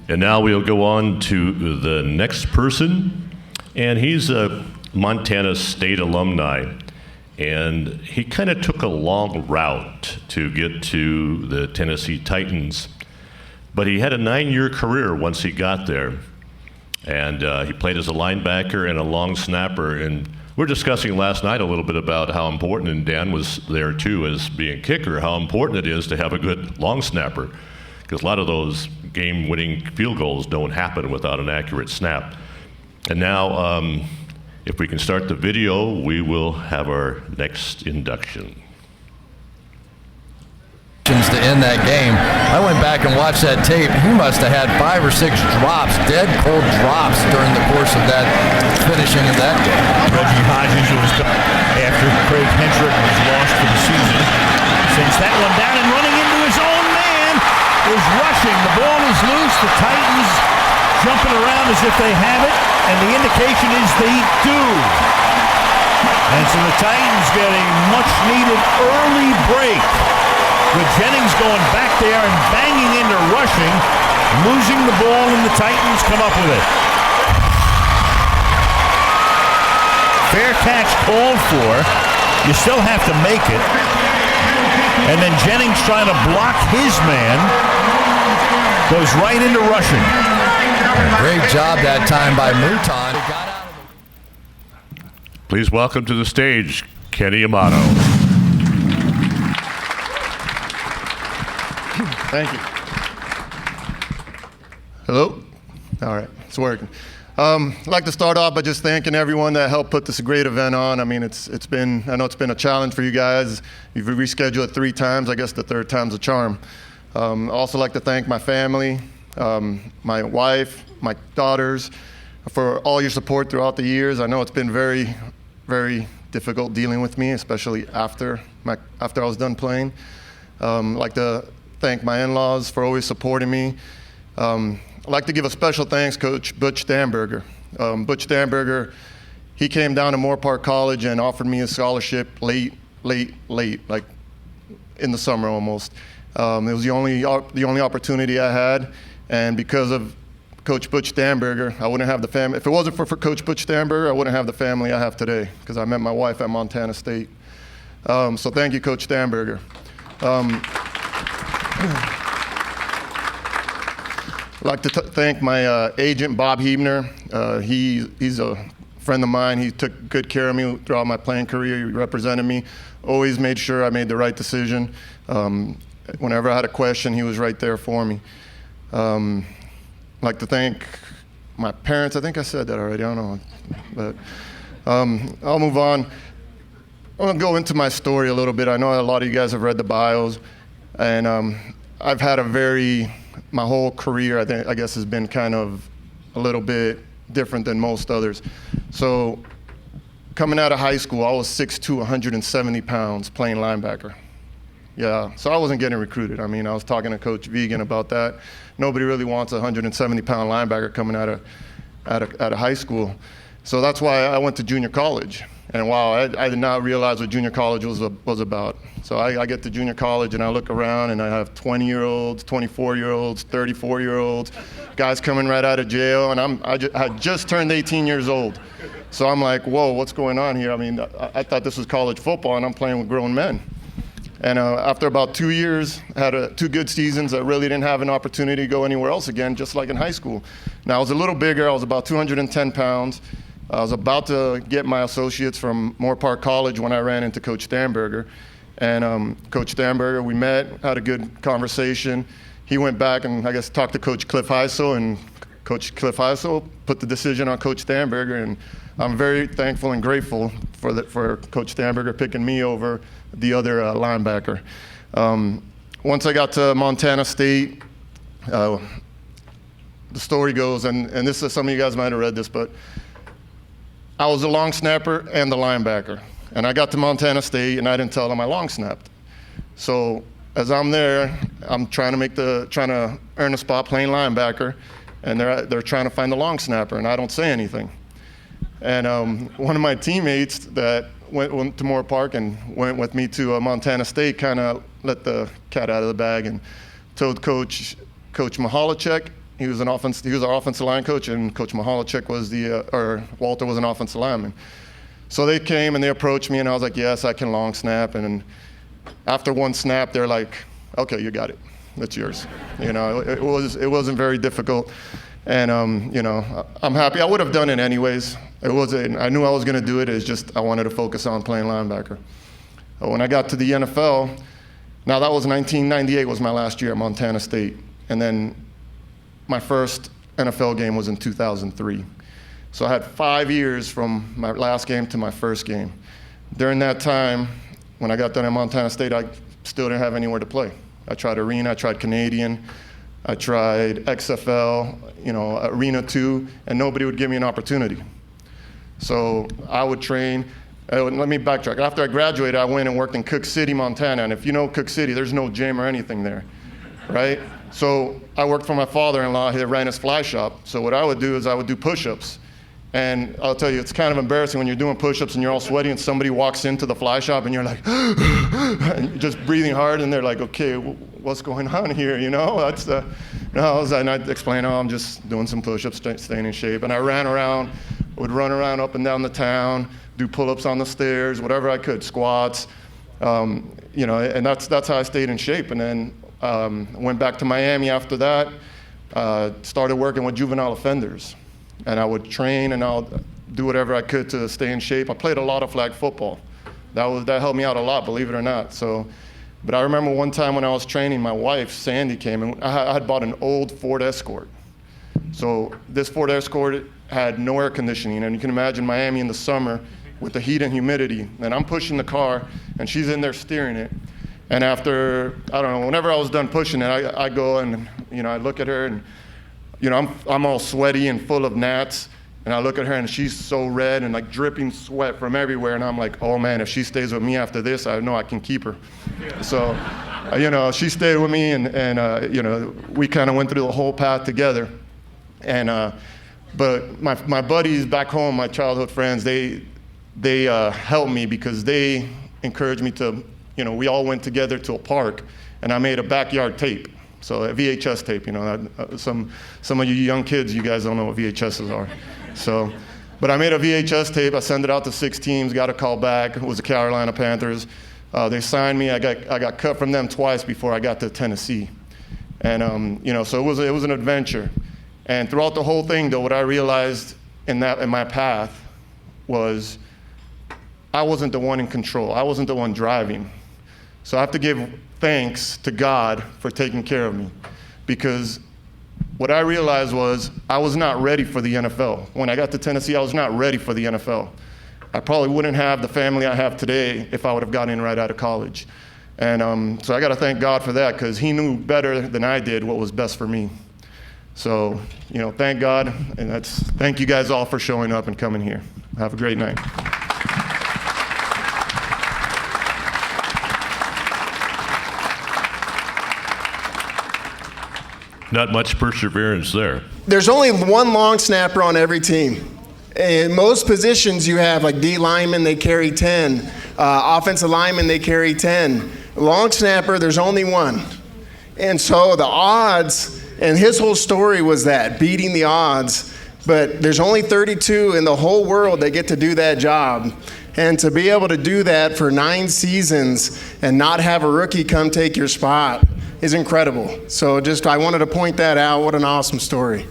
And now we'll go on to the next person, and he's a Montana State alumni. And he kind of took a long route to get to the Tennessee Titans, but he had a 9-year career once he got there. And he played as a linebacker and a long snapper. And we're discussing last night a little bit about how important, and Dan was there too as being kicker, how important it is to have a good long snapper, because a lot of those game-winning field goals don't happen without an accurate snap. And now, if we can start the video, we will have our next induction. To end that game, I went back and watched that tape. He must have had 5 or 6 drops, dead cold drops during the course of that finishing of that game. Reggie Hodges was after Craig Hendrick was lost for the season. Sends that one down and running into his own man is rushing. The ball is loose. The Titans jumping around as if they have it, and the indication is they do. And so the Titans get a much needed early break, with Jennings going back there and banging into rushing, losing the ball, and the Titans come up with it. Fair catch called for. You still have to make it. And then Jennings trying to block his man, goes right into rushing. Great job that time by Mouton. Please welcome to the stage, Kenny Amato. Thank you. Hello? All right, it's working. I'd like to start off by just thanking everyone that helped put this great event on. I mean, I know it's been a challenge for you guys. You've rescheduled it 3 times. I guess the 3rd time's a charm. I also like to thank my family, my wife, my daughters, for all your support throughout the years. I know it's been very, very difficult dealing with me, especially after I was done playing. I'd like to thank my in-laws for always supporting me. I'd like to give a special thanks Coach Butch Damberger. Butch Damberger, he came down to Moore Park College and offered me a scholarship late, like in the summer almost. It was the only opportunity I had, and because of Coach Butch Damberger, I wouldn't have the family. If it wasn't for Coach Butch Damberger, I wouldn't have the family I have today, because I met my wife at Montana State. So thank you, Coach Damberger. I'd like to thank my agent, Bob Hebner. He's a friend of mine. He took good care of me throughout my playing career. He represented me, always made sure I made the right decision. Whenever I had a question, he was right there for me. I'd like to thank my parents. I think I said that already, I don't know. But I'll move on. I want to go into my story a little bit. I know a lot of you guys have read the bios, and I've had my whole career, I guess, has been kind of a little bit different than most others. So coming out of high school, I was 6'2", 170 pounds, playing linebacker. Yeah, so I wasn't getting recruited. I mean, I was talking to Coach Vegan about that. Nobody really wants a 170-pound linebacker coming out of high school. So that's why I went to junior college. And wow, I did not realize what junior college was about. So I get to junior college and I look around and I have 20-year-olds, 24-year-olds, 34-year-olds, guys coming right out of jail, and I had just turned 18 years old. So I'm like, whoa, what's going on here? I mean, I thought this was college football and I'm playing with grown men. And after about 2 years, I had 2 good seasons. I really didn't have an opportunity to go anywhere else again, just like in high school. Now, I was a little bigger. I was about 210 pounds. I was about to get my associates from Moore Park College when I ran into Coach Damberger. And Coach Damberger, we met, had a good conversation. He went back and I guess talked to Coach Cliff Heisel, and Coach Cliff Heisel put the decision on Coach Damberger. And I'm very thankful and grateful for Coach Damberger picking me over the other linebacker. Once I got to Montana State, the story goes, and this is, some of you guys might have read this, but I was a long snapper and the linebacker. And I got to Montana State and I didn't tell them I long snapped. So as I'm there, I'm trying to earn a spot playing linebacker, and they're trying to find the long snapper, and I don't say anything. And one of my teammates that went to Moore Park and went with me to Montana State kind of let the cat out of the bag and told Coach Mihalacek He was our offensive line coach, and Coach Mahalichik was Walter was an offensive lineman. So they came and they approached me, and I was like, yes, I can long snap. And after one snap, they're like, okay, you got it. That's yours. You know, it wasn't very difficult. And, you know, I'm happy. I would have done it anyways. I knew I was going to do it. It's just I wanted to focus on playing linebacker. When I got to the NFL, now that was 1998 was my last year at Montana State. And then my first NFL game was in 2003. So I had 5 years from my last game to my first game. During that time, when I got done at Montana State, I still didn't have anywhere to play. I tried Arena, I tried Canadian, I tried XFL, you know, Arena 2, and nobody would give me an opportunity. So I would train. Let me backtrack. After I graduated, I went and worked in Cook City, Montana. And if you know Cook City, there's no gym or anything there, right? So I worked for my father-in-law. He ran his fly shop. So what I would do is I would do push-ups. And I'll tell you, it's kind of embarrassing when you're doing push-ups and you're all sweaty and somebody walks into the fly shop and you're like, and you're just breathing hard, and they're like, okay, what's going on here, you know? And I'd explain, oh, I'm just doing some push-ups, staying in shape. And I would run around up and down the town, do pull-ups on the stairs, whatever I could, squats, you know, and that's how I stayed in shape. And then went back to Miami after that, started working with juvenile offenders. And I would train and I'll do whatever I could to stay in shape. I played a lot of flag football. That helped me out a lot, believe it or not. But I remember one time when I was training, my wife, Sandy, came, and I had bought an old Ford Escort. So this Ford Escort had no air conditioning, and you can imagine Miami in the summer with the heat and humidity. And I'm pushing the car, and she's in there steering it. And after, I don't know, whenever I was done pushing it, I go and, you know, I look at her, and you know, I'm all sweaty and full of gnats, and I look at her and she's so red and like dripping sweat from everywhere, and I'm like, oh man, if she stays with me after this, I know I can keep her. Yeah. So, you know, she stayed with me, and you know, we kind of went through the whole path together. And but my buddies back home, my childhood friends, they helped me because they encouraged me to, you know, we all went together to a park, and I made a backyard tape. So a VHS tape, you know, some of you young kids, you guys don't know what VHSs are. So, but I made a VHS tape. I sent it out to 6 teams, got a call back. It was the Carolina Panthers. They signed me. I got cut from them twice before I got to Tennessee. And, you know, so it was an adventure. And throughout the whole thing, though, what I realized in my path was I wasn't the one in control. I wasn't the one driving. So I have to give thanks to God for taking care of me, because what I realized was I was not ready for the NFL. When I got to Tennessee, I was not ready for the NFL. I probably wouldn't have the family I have today if I would have gotten in right out of college. And so I got to thank God for that, because he knew better than I did what was best for me. So, you know, thank God, and thank you guys all for showing up and coming here. Have a great night. Not much perseverance there. There's only one long snapper on every team. In most positions you have, like D linemen, they carry 10. Offensive linemen, they carry 10. Long snapper, there's only one. And so the odds, and his whole story was that, beating the odds. But there's only 32 in the whole world that get to do that job. And to be able to do that for 9 seasons and not have a rookie come take your spot is incredible. So I wanted to point that out. What an awesome story.